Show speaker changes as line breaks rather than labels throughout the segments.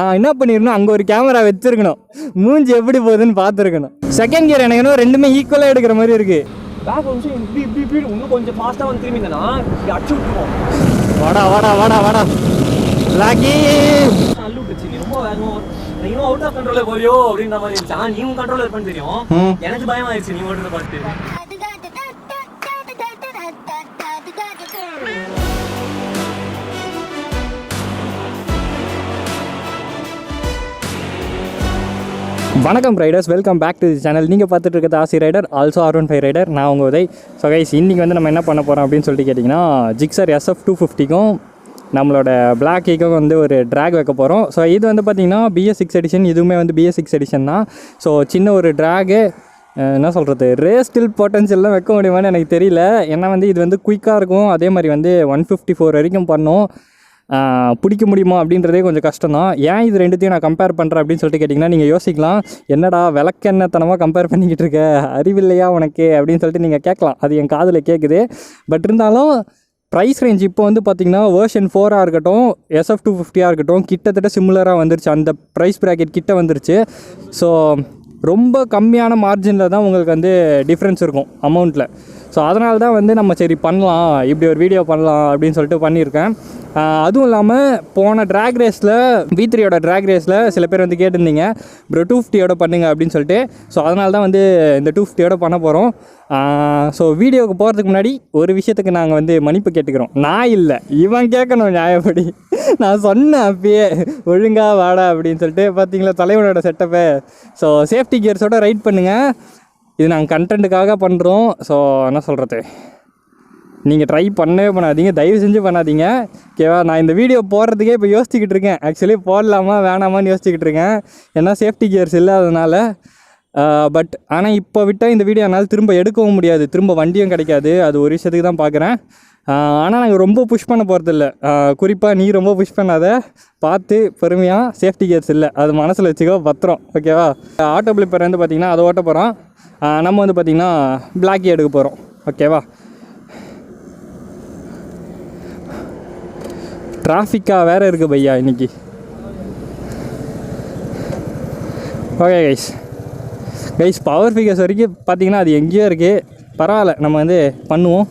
நான் என்ன பண்ணிருக்கணும், அங்கே ஒரு கேமரா வச்சிருக்கணும், மூஞ்சி எப்படி போகுதுன்னு பார்த்துருக்கணும். செகண்ட் கியர் எனக்கு இன்னும் ரெண்டுமே ஈக்குவலாக எடுக்கிற மாதிரி இருக்கு.
பேக் வந்து இப்படி இன்னும் கொஞ்சம் ஃபாஸ்ட்டாக வந்து திரும்பிங்கன்னா அடிச்சு விட்டுருவோம்.
வாடா வாடா வாடா வாடா லாக்கி
அள்ளு விட்டுச்சு. நீ ரொம்ப வேகம், நீயும் அவுட் ஆஃப் கண்ட்ரோலில் போறியோ அப்படின்ற மாதிரி இருந்துச்சா. நீயும் கண்ட்ரோல் இருப்பேன்னு தெரியும், எனக்கு பயம் ஆயிடுச்சு நீ ஓட்டுறத பார்த்து.
வணக்கம் riders, welcome back to the channel. நீங்கள் பார்த்துட்டு இருக்கிறது ஆசி ரைடர், ஆல்சோ R15 ரைடர். நான் உங்கள் உதய். ஸோ கைஸ், இன்றைக்கி வந்து நம்ம என்ன பண்ண போகிறோம் அப்படின்னு சொல்லிட்டு கேட்டிங்கன்னா, Gixxer SF250க்கும் நம்மளோட பிளாக் ஈக்கும் வந்து ஒரு ட்ராக் வைக்க போகிறோம். ஸோ இது வந்து பார்த்திங்கன்னா BS6 எடிஷன், இதுவுமே வந்து BS6 எடிஷன் தான். ஸோ சின்ன ஒரு ட்ராகு, என்ன சொல்கிறது, ரேஸ் ஸ்டில் பொட்டன்ஷியல்லாம் வைக்க முடியுமான்னு எனக்கு தெரியல. ஏன்னா வந்து இது வந்து குயிக்காக இருக்கும், அதே மாதிரி வந்து 154 வரைக்கும் பண்ணோம். பிடிக்க முடியுமா அப்படின்றதே கொஞ்சம் கஷ்டம் தான். ஏன் இது ரெண்டுத்தையும் நான் கம்பேர் பண்ணுறேன் அப்படின்னு சொல்லிட்டு கேட்டிங்கன்னா, நீங்கள் யோசிக்கலாம், என்னடா விளக்கெண்ணத்தனமாக கம்பேர் பண்ணிக்கிட்டு இருக்க, அறிவில்லையா உனக்கு அப்படின்னு சொல்லிட்டு நீங்கள் கேட்கலாம். அது என் காதில் கேட்குது. பட் இருந்தாலும் ப்ரைஸ் ரேஞ்ச் இப்போ வந்து பார்த்திங்கன்னா வெர்ஷன் 4 இருக்கட்டும், SF250 இருக்கட்டும், கிட்டத்தட்ட சிமிலராக வந்துருச்சு. அந்த ப்ரைஸ் ப்ராக்கெட் கிட்ட வந்துருச்சு. ஸோ ரொம்ப கம்மியான மார்ஜினில் தான் உங்களுக்கு வந்து டிஃப்ரென்ஸ் இருக்கும் அமௌண்ட்டில். ஸோ அதனால தான் வந்து நம்ம சரி பண்ணலாம், இப்படி ஒரு வீடியோ பண்ணலாம் அப்படின்னு சொல்லிட்டு பண்ணியிருக்கேன். அதுவும் இல்லாமல் போன ட்ராக் ரேஸில், V3யோட ட்ராக் ரேஸில் சில பேர் வந்து கேட்டிருந்தீங்க, ப்ரோ 250யோட பண்ணுங்க அப்படின்னு சொல்லிட்டு. ஸோ அதனால தான் வந்து இந்த 250யோட பண்ண போகிறோம். ஸோ வீடியோவுக்கு போகிறதுக்கு முன்னாடி ஒரு விஷயத்துக்கு நாங்கள் வந்து மன்னிப்பு கேட்டுக்கிறோம். நான் இல்லை, இவன் கேட்கணும் நியாயப்படி. நான் சொன்னேன் அப்பயே, ஒழுங்காக வாடா அப்படின்னு சொல்லிட்டு. பார்த்தீங்களா தலைவனோட செட்டப்பை. ஸோ சேஃப்டி கியர்ஸோடு ரைட் பண்ணுங்கள். இது நாங்கள் கண்டென்ட்டுக்காக பண்ணுறோம். ஸோ என்ன சொல்கிறது, நீங்கள் ட்ரை பண்ணவே பண்ணாதீங்க, தயவு செஞ்சு பண்ணாதீங்க, ஓகேவா? நான் இந்த வீடியோ போடுறதுக்கே இப்போ யோசிச்சுக்கிட்டு இருக்கேன். ஆக்சுவலி போடலாமா வேணாமான்னு யோசிச்சுக்கிட்டு இருக்கேன், ஏன்னா சேஃப்டி கியர்ஸ் இல்லாததுனால. பட் ஆனால் இப்போ விட்டால் இந்த வீடியோ என்னால் திரும்ப எடுக்கவும் முடியாது, திரும்ப வண்டியும் கிடைக்காது. அது ஒரு விஷயத்துக்கு தான் பார்க்குறேன். ஆனால் நாங்கள் ரொம்ப புஷ் பண்ண போகிறதில்ல. குறிப்பாக நீ ரொம்ப புஷ் பண்ணாத, பார்த்து பொறுமையாக. சேஃப்டி கியர்ஸ் இல்லை, அது மனசில் வச்சுக்கோ, பத்திரம், ஓகேவா? ஆட்டோ பிளிப்பர் வந்து பார்த்திங்கன்னா அதை ஓட்ட போகிறோம். நம்ம வந்து பார்த்திங்கன்னா பிளாக்கி எடுக்க போகிறோம், ஓகேவா? டிராஃபிக்காக வேறு இருக்குது பையா இன்றைக்கி. ஓகே கைஸ், பவர் ஃபிகர்ஸ் வரைக்கும் பார்த்திங்கன்னா அது எங்கேயோ இருக்குது. பரவாயில்ல, நம்ம வந்து பண்ணுவோம்,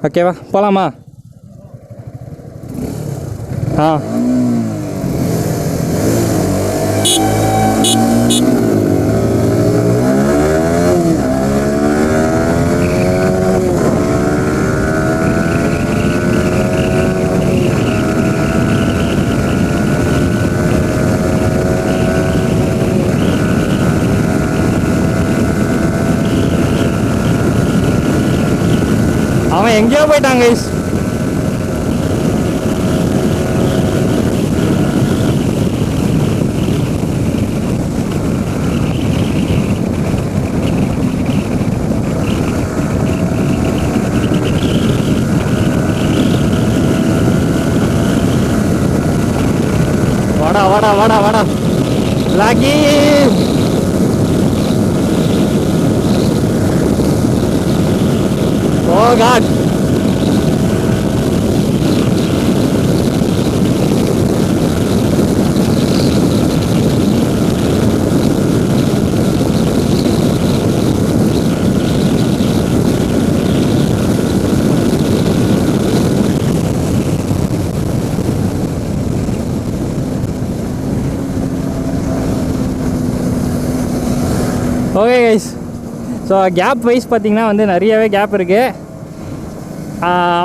ஓகேவா? போகலாமா? அவன் எங்கேயோ போயிட்டாங்க கைஸ். வாடா வாடா வாடா வாடா லாக்கி. Oh God. Okay guys, so gap wise பார்த்திங்கன்னா வந்து நிறையவே கேப் இருக்குது.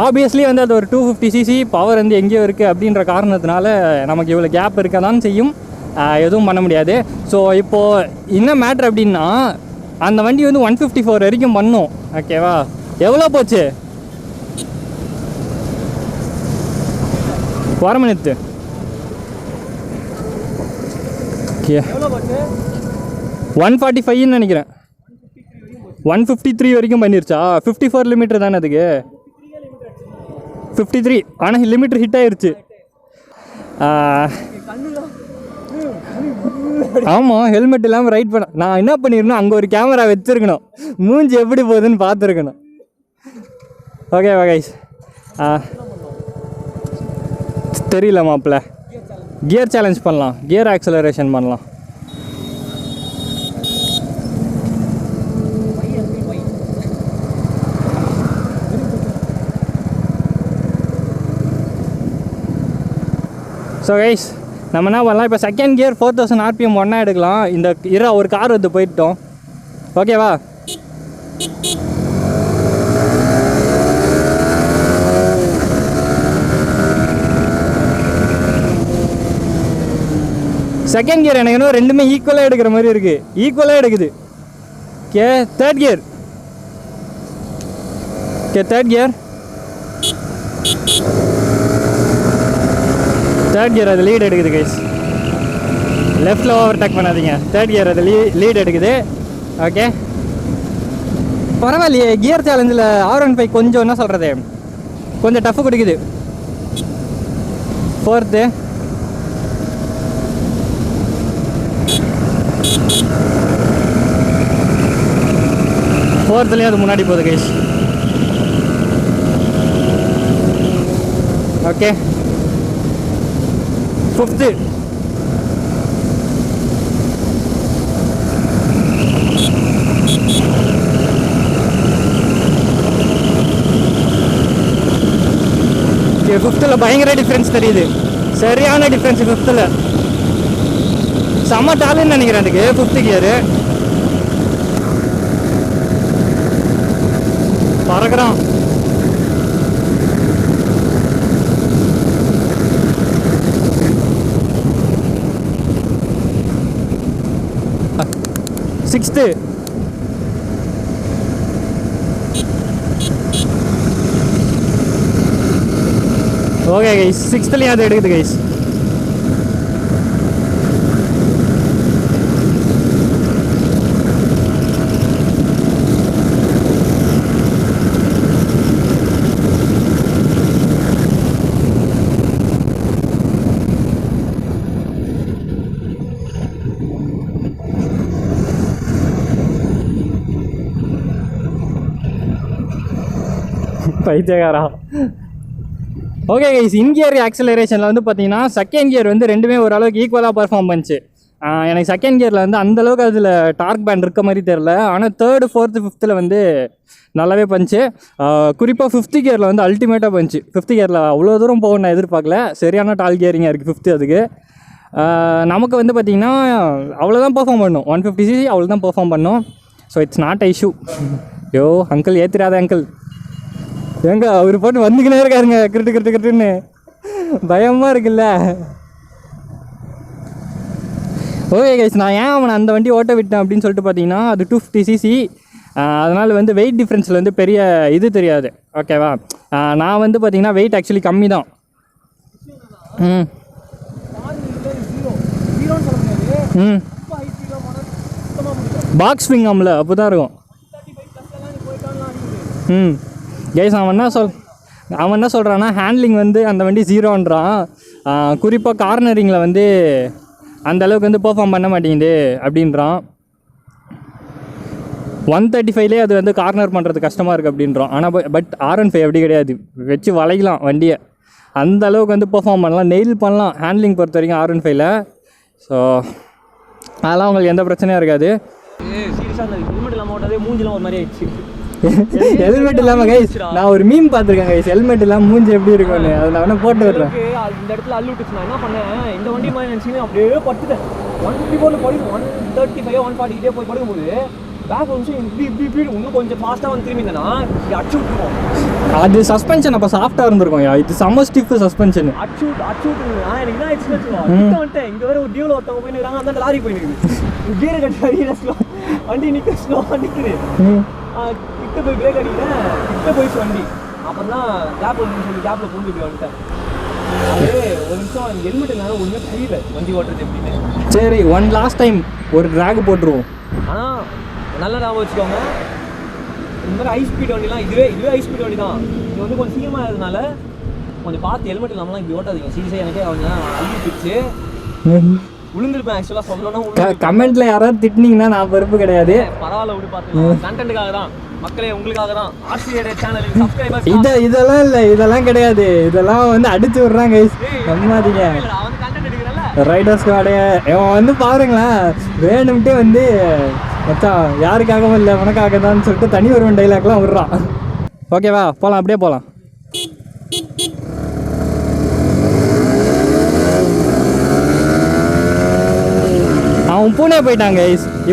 ஆப்வியஸ்லி வந்து அது ஒரு 250cc பவர் வந்து எங்கேயோ இருக்குது அப்படின்ற காரணத்தினால நமக்கு இவ்வளோ கேப் இருக்க தான் செய்யும், எதுவும் பண்ண முடியாது. ஸோ இப்போது என்ன மேட்ரு அப்படின்னா, அந்த வண்டி வந்து 154 வரைக்கும் பண்ணும், ஓகேவா? எவ்வளோ போச்சு? 1 minute. ஓகே, 145ன்னு நினைக்கிறேன். 153 வரைக்கும் பண்ணிருச்சா? 54 லிமிட்டர் தானே அதுக்கு? 53. ஆனால் லிமிட்டர் ஹிட் ஆயிடுச்சு. ஆமாம், ஹெல்மெட் இல்லாமல் ரைட் பண்ண. நான் என்ன பண்ணிருக்கணும், அங்கே ஒரு கேமரா வச்சுருக்கணும், மூஞ்சி எப்படி போகுதுன்னு பார்த்துருக்கணும். ஓகே கைஸ், தெரியல மாப்பிள்ள, கியர் சேலஞ்ச் பண்ணலாம், கியர் ஆக்சலரேஷன் பண்ணலாம். ஸோ கைஸ் நம்ம என்ன பண்ணலாம், இப்போ செகண்ட் கியர் 4000 RPM ஒன்றா எடுக்கலாம். இந்த ஒரு கார் வந்து போயிட்டோம், ஓகேவா? செகண்ட் கியர் எனக்கு இன்னும் ரெண்டுமே ஈக்குவலாக எடுக்கிற மாதிரி இருக்குது, ஈக்குவலாக எடுக்குது. Okay third gear, okay third gear அது லீட் எடுக்குது கைஸ். லெஃப்டில் ஓவர்டேக் பண்ணாதீங்க, தேர்ட் கியர் அது லீட் எடுக்குது. ஓகே பரவாயில்லையே, கியர் சேலஞ்சில் R15 கொஞ்சம் என்ன சொல்கிறது, கொஞ்சம் டஃப்பு கொடுக்குது. ஃபோர்த்து, ஃபோர்த்துலேயும் அது முன்னாடி போகுது கைஸ். ஓகே ஃபிஃப்த்து, ஃபிஃப்த்தில் பயங்கர டிஃப்ரென்ஸ் தெரியுது, சரியான டிஃப்ரென்ஸ் ஃபிஃப்த்தில். செம்ம டாலுன்னு நினைக்கிறேன் எனக்கு ஃபிஃப்த்து கியரு. பறக்கிறான். சிக்ஸ்த்து, ஓகே கைஸ், சிக்ஸ்த்துலேயும் அது எடுக்குது கைஸ். பைத்தியக்காரா. ஓகே கைஸ், இன்கியர் ஆக்சலரேஷனில் வந்து பார்த்தீங்கன்னா செகண்ட் கியர் வந்து ரெண்டுமே ஓரளவுக்கு ஈக்குவலாக பர்ஃபார்ம் பண்ணிச்சு. எனக்கு செகண்ட் கியரில் வந்து அந்தளவுக்கு அதில் டார்க் பேண்ட் இருக்க மாதிரி தெரில. ஆனால் தேர்டு, ஃபோர்த்து, ஃபிஃப்த்தில் வந்து நல்லாவே பண்ணிச்சு. குறிப்பாக ஃபிஃப்த்து கியரில் வந்து அல்டிமேட்டாக பண்ணிச்சு. ஃபிஃப்த்து கியரில் அவ்வளோ தூரம் போக நான் எதிர்பார்க்கல. சரியான டால் கியரிங்காக இருக்குது ஃபிஃப்த்து. அதுக்கு நமக்கு வந்து பார்த்திங்கன்னா அவ்வளோதான் பர்ஃபார்ம் பண்ணும், 150cc அவ்வளோதான் பர்ஃபார்ம் பண்ணும். So it's not a issue. Yo uncle ஏற்றிடாத அங்கிள், ஏங்க அவர் போட்டு வந்துக்கினே இருக்காருங்க கிரிட்டுன்னு, பயமாக இருக்குல்ல. ஓகே கைஸ், நான் ஏன் அவனை அந்த வண்டி ஓட்ட விட்டேன் அப்படின்னு சொல்லிட்டு பார்த்தீங்கன்னா, அது 250cc, அதனால் வந்து வெயிட் டிஃப்ரென்ஸில் வந்து பெரிய இது தெரியாது, ஓகேவா? நான் வந்து பார்த்தீங்கன்னா வெயிட் ஆக்சுவலி கம்மி தான். பாக்ஸ் ஸ்விங் ஆம்ல அப்போ தான் இருக்கும். கைஸ் அவன் என்ன சொல்கிறான்னா, ஹேண்ட்லிங் வந்து அந்த வண்டி 0ன்றான். குறிப்பாக கார்னரிங்கில் வந்து அந்தளவுக்கு வந்து பெர்ஃபார்ம் பண்ண மாட்டேங்குது அப்படின்றான். 135லேயே அது வந்து கார்னர் பண்ணுறது கஷ்டமாக இருக்குது அப்படின்றான். ஆனால் பட் R15 அப்படி கிடையாது, வச்சு வளைக்கலாம் வண்டியை, அந்த அளவுக்கு வந்து பெர்ஃபார்ம் பண்ணலாம், நெயில் பண்ணலாம் ஹேண்ட்லிங் பொறுத்த வரைக்கும் R15ல். ஸோ அதெல்லாம் உங்களுக்கு எந்த பிரச்சனையும் இருக்காது. ஹெல்மெட் இல்லாமல் கைஸ் நான் ஒரு மீம் பார்த்துருக்கேன் கைஸ், ஹெல்மெட் இல்லாமல் மூஞ்சி எப்படி இருக்கும்னு. அதை நான் வேணா போட்டு விடுறேன்.
இந்த இடத்துல அள்ளு விட்டுச்சு. நான் என்ன பண்ணேன், இந்த வண்டி மாதிரி நினச்சிங்கன்னா அப்படியே படுத்துட்டேன். 154 படி 135 140 போய் படுக்கும்போது பேக் வந்து இப்படி இன்னும் கொஞ்சம் ஃபாஸ்ட்டாக வந்து திரும்பிங்கன்னா அடிச்சு விட்டுருவோம்.
அது சஸ்பென்ஷன் அப்போ சாஃப்டாக இருந்திருக்கும். இது செம்ம ஸ்டிஃப் சஸ்பென்ஷன்.
அடிச்சு விட்டுருங்க. எனக்கு என்ன ஆயிடுச்சுன்னு வச்சுக்கோ, வந்துட்டேன். இங்கே வேறு ஒரு டியூவில் ஒருத்தவங்க போய் நிற்கிறாங்க, அந்த லாரி போய் நிற்குது. கீரை கட்டி ஸ்லோ வண்டி நிற்க ஸ்லோவாக நிற்குது. கிட்ட போய் பிரேக் அடிக்கிறேன், கிட்ட போயிடுச்சு வண்டி. அப்புறம் தான் கேப் ஒன்று சொல்லி கேப்பில் பூந்து இப்படி வந்துட்டேன். அது ஒரு நிமிஷம் ஹெல்மெட் இல்லாமல் ஒன்றுமே புரியல வண்டி ஓட்டுறது எப்படின்னு.
சரி, லாஸ்ட் டைம் ஒரு ட்ராக் போட்டுருவோம்.
ஆனால் நல்லா ஞாபகம் வச்சுக்கோங்க, இந்த மாதிரி ஹை ஸ்பீட் வண்டிலாம் இதுவே ஹை ஸ்பீட் வண்டி தான். இது வந்து கொஞ்சம் சீக்கிரமாக இருக்கிறதுனால கொஞ்சம் பார்த்து ஹெல்மெட் இல்லாமலாம் இப்படி ஓட்டாதீங்க. சீரியஸாக எனக்கே அவங்க அழுப்பிடுச்சு, விழுந்துருப்பேன். ஆக்சுவலாக சொல்லணும்னா
கமெண்ட்ல யாராவது திட்டினீங்கன்னா நான் பொறுப்பு கிடையாது.
பரவாயில்ல, விட்டு பார்த்துக்கலாம். கண்டென்ட்டுக்காக தான் மக்களே, உங்களுக்காக தான். ஆர்சிஏடர் சேனலுக்கு சப்ஸ்கிரைபர்ஸ்
இதெல்லாம் இல்லை, இதெல்லாம் கிடையாது. இதெல்லாம் வந்து அடிச்சு விடுறாங்க. நம்பாதீங்க.
அவன் கண்டென்ட் எடுக்கிறனால
ரைடர் ஸ்குவாடு இவன் வந்து பாருங்களேன், வேணும்ட்டே வந்து மச்சான் யாருக்காகவும் இல்லை உனக்காக தான் சொல்லிட்டு தனி ஒருவன் டைலாக்லாம் விடுறான். ஓகேவா, போகலாம், அப்படியே போகலாம். அவன் பூனே போயிட்டாங்க,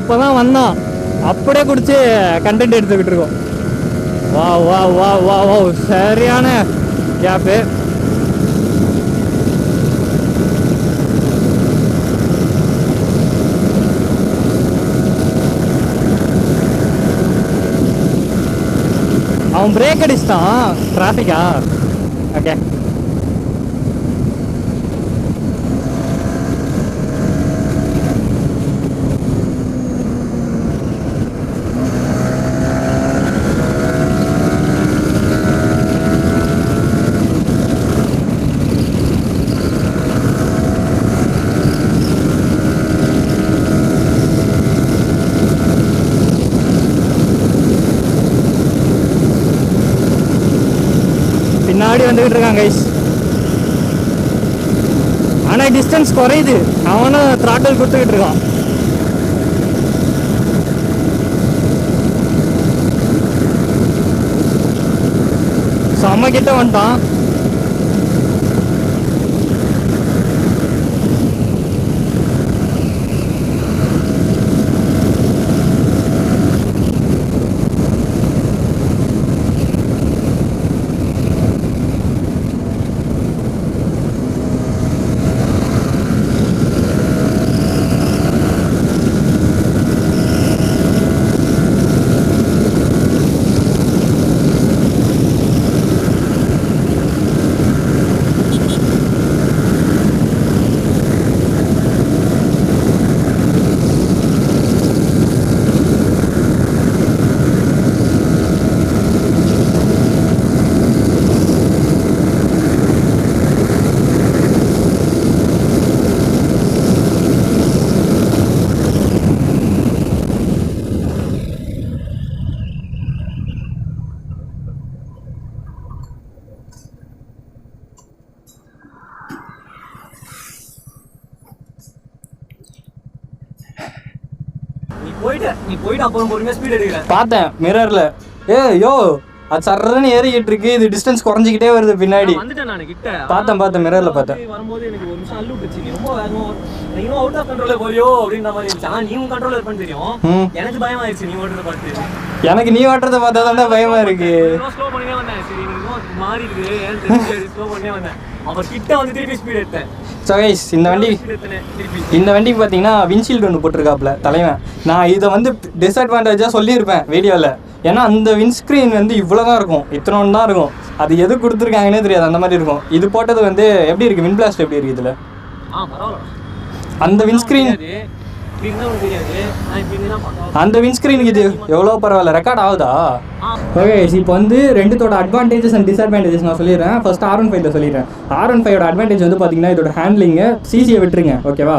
இப்போ தான் வந்தான், அப்படியே குடிச்சு கண்டென்ட் எடுத்துக்கிட்டு இருக்கோம். வா வா வா வா வா, சரியான கேப்பு. அவன் பிரேக் அடிச்சிட்டான், டிராஃபிக்கா? ஓகே, பின்னாடி வந்துகிட்டு இருக்கான் கைஸ். ஆனால் டிஸ்டன்ஸ் குறையுது, அவனும் த்ராட்டில் கொடுத்துக்கிட்டு இருக்கான். செம்ம கிட்ட வந்துட்டான்.
நீ போயிட்டு அப்புறம் பொறுமையா ஸ்பீட் எடுக்கிறேன்
பார்த்தேன் மிரர்ல. யோ அது சர்றன்னு ஏறிக்கிட்டு இருக்கு, இது டிஸ்டன்ஸ் குறைஞ்சிக்கிட்டே வருது பின்னாடி.
வந்துட்டேன் நான் கிட்ட.
பார்த்தேன் மிரர்ல பார்த்தேன்.
வரும்போது எனக்கு ஒரு நிமிஷம் அள்ளு விட்டுச்சு, நீ ரொம்ப வேகமா நீயும் அவுட் ஆஃப் கண்ட்ரோல்ல போறியோ அப்படின்ற மாதிரி இருந்துச்சு. ஆனா நீயும் கண்ட்ரோல்ல இருப்பேன்னு தெரியும். எனக்கு பயம் ஆயிடுச்சு நீ ஓட்டுறத பார்த்து.
எனக்கு நீ ஓட்டுறத பார்த்தா தான் பயமா இருக்கு.
ஸ்லோ பண்ணியே வந்தேன், சரி எனக்கு மாறி இருக்கு ஏன் தெரிஞ்சு ஸ்லோ பண்ணியே வந்தேன். அப்புறம் கிட்ட வந்து திருப்பி ஸ்பீட் எடுத்தேன்.
ஸோ கைஸ், இந்த வண்டிக்கு பார்த்தீங்கன்னா விண்ட்ஷீல்டு ஒன்று போட்டிருக்காப்புல தலைவன். நான் இதை வந்து டிஸ்அட்வான்டேஜாக சொல்லியிருப்பேன் வீடியோவில். ஏன்னா அந்த விண்ட்ஸ்க்ரீன் வந்து இவ்வளோ தான் இருக்கும், இத்தனோன்னு தான் இருக்கும். அது எது கொடுத்துருக்காங்கன்னே தெரியாது, அந்த மாதிரி இருக்கும். இது போட்டது வந்து எப்படி இருக்குது, விண்ட் பிளாஸ்ட் எப்படி இருக்குது இதில்? அந்த விண்ட்ஸ்க்ரீன் அந்த விண்ட்ஸ்க்ரீனுக்கு இது எவ்வளோ பரவாயில்ல, ரெக்கார்ட் ஆகுதா? ஓகே, இப்போ வந்து ரெண்டுத்தோட அட்வான்டேஜஸ் அண்ட் டிஸ்அட்வான்டேஜஸ் நான் சொல்லிடுறேன். ஃபர்ஸ்ட் R15 சொல்லிடுறேன். R15 அட்வான்டேஜ் வந்து பார்த்தீங்கன்னா இதோட ஹேண்ட்லிங்கு, சிசியை விட்டுருங்க ஓகேவா.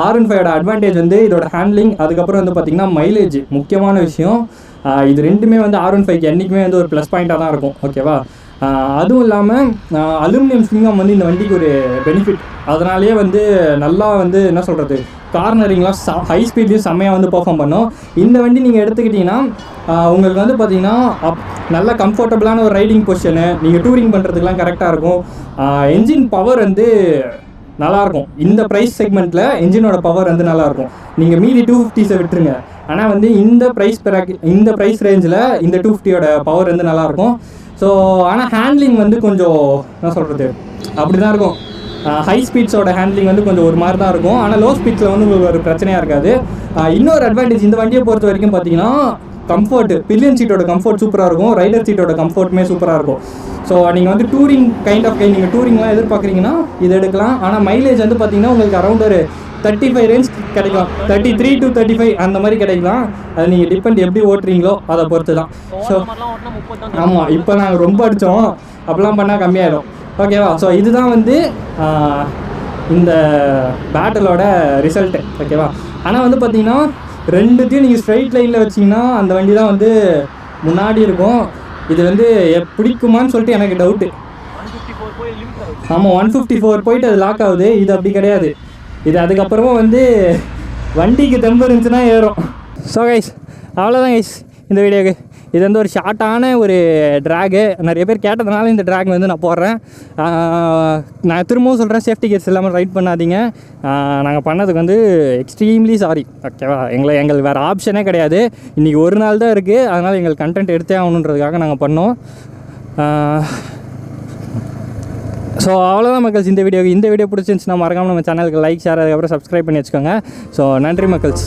R15 அட்வான்டேஜ் வந்து இதோட ஹேண்ட்லிங், அதுக்கப்புறம் வந்து பார்த்தீங்கன்னா மைலேஜ் முக்கியமான விஷயம். இது ரெண்டுமே வந்து R15 என்றைக்குமே வந்து ஒரு ப்ளஸ் பாயிண்ட்டாக தான் இருக்கும் ஓகேவா. அதுவும் இல்லாமல் அலுமினியம் ஸ்விங்கம் வந்து இந்த வண்டிக்கு ஒரு பெனிஃபிட். அதனாலேயே வந்து நல்லா வந்து என்ன சொல்கிறது, கார்னரிங்லாம் ஹை ஸ்பீட்லேயும் செம்மையாக வந்து பர்ஃபார்ம் பண்ணும். இந்த வண்டி நீங்கள் எடுத்துக்கிட்டிங்கன்னா உங்களுக்கு வந்து பார்த்திங்கன்னா நல்ல கம்ஃபர்டபுளான ஒரு ரைடிங் பொசிஷனு, நீங்கள் டூரிங் பண்ணுறதுக்கெலாம் கரெக்டாக இருக்கும். என்ஜின் பவர் வந்து நல்லாயிருக்கும். இந்த ப்ரைஸ் செக்மெண்ட்டில் என்ஜினோட பவர் வந்து நல்லாயிருக்கும். நீங்கள் மீதி 250 விட்டுருங்க, ஆனால் வந்து இந்த ப்ரைஸ் ரேஞ்சில் இந்த 250யோட பவர் வந்து நல்லாயிருக்கும். ஸோ ஆனால் ஹேண்ட்லிங் வந்து கொஞ்சம் என்ன சொல்கிறது அப்படி தான் இருக்கும். ஹை ஸ்பீட்ஸோட ஹேண்ட்லிங் வந்து கொஞ்சம் ஒரு மாதிரி தான் இருக்கும். ஆனால் லோ ஸ்பீட்ஸில் வந்து உங்களுக்கு ஒரு பிரச்சனையாக இருக்காது. இன்னொரு அட்வான்டேஜ் இந்த வண்டியை பொறுத்த வரைக்கும் பார்த்தீங்கன்னா கம்ஃபர்ட், பில்லியன் சீட்டோட கம்ஃபர்ட் சூப்பராக இருக்கும், ரைடர் சீட்டோட கம்ஃபர்ட்டுமே சூப்பராக இருக்கும். ஸோ நீங்கள் வந்து டூரிங் நீங்கள் டூரிங்லாம் எதிர்பார்க்குறீங்கன்னா இது எடுக்கலாம். ஆனால் மைலேஜ் வந்து பார்த்தீங்கன்னா உங்களுக்கு அரௌண்ட் ஒரு 35 ரேஞ்ச் கிடைக்கும், 33 to 35 அந்த மாதிரி கிடைக்கலாம். அது நீங்கள் டிபெண்ட் எப்படி ஓட்டுறீங்களோ அதை பொறுத்து தான். ஸோ ஆமாம், இப்போ நாங்கள் ரொம்ப அடித்தோம், அப்படிலாம் பண்ணால் கம்மியாயிடும் ஓகேவா. ஸோ இதுதான் வந்து இந்த பேட்டலோட ரிசல்ட்டு ஓகேவா. ஆனால் வந்து பார்த்தீங்கன்னா ரெண்டுத்தையும் நீங்கள் ஸ்ட்ரைட் லைனில் வச்சிங்கன்னா அந்த வண்டி தான் வந்து முன்னாடி இருக்கும். இது வந்து பிடிக்குமான்னு சொல்லிட்டு எனக்கு டவுட்டு. ஆமாம், 154 போயிட்டு அது லாக் ஆகுது. இது அப்படி கிடையாது, இது அதுக்கப்புறமா வந்து வண்டிக்கு தெம்பு இருந்துச்சுன்னா ஏறும். ஸோ கைஸ் அவ்வளோதான் கைஸ் இந்த வீடியோக்கு. இது வந்து ஒரு ஷார்ட்டான ஒரு ட்ராகு. நிறைய பேர் கேட்டதுனால இந்த ட்ராக் வந்து நான் போடுறேன். நான் திரும்பவும் சொல்கிறேன், சேஃப்டி கேர்ஸ் இல்லாமல் ரைட் பண்ணாதீங்க. நாங்கள் பண்ணதுக்கு வந்து எக்ஸ்ட்ரீம்லி சாரி, ஓகேவா? எங்களுக்கு வேறு ஆப்ஷனே கிடையாது. இன்றைக்கி ஒரு நாள் தான் இருக்குது, அதனால் எங்களுக்கு கண்டென்ட் எடுத்தே ஆகணுன்றதுக்காக நாங்கள் பண்ணோம். ஸோ அவ்வளோதான் மக்கள்ஸ் இந்த வீடியோக்கு. இந்த வீடியோ பிடிச்சிருந்துச்சுன்னா மறக்காமல் நம்ம சேனலுக்கு லைக், ஷேர், அதுக்கப்புறம் சப்ஸ்கிரைப் பண்ணி வச்சுக்கோங்க. ஸோ நன்றி மக்கள்ஸ்.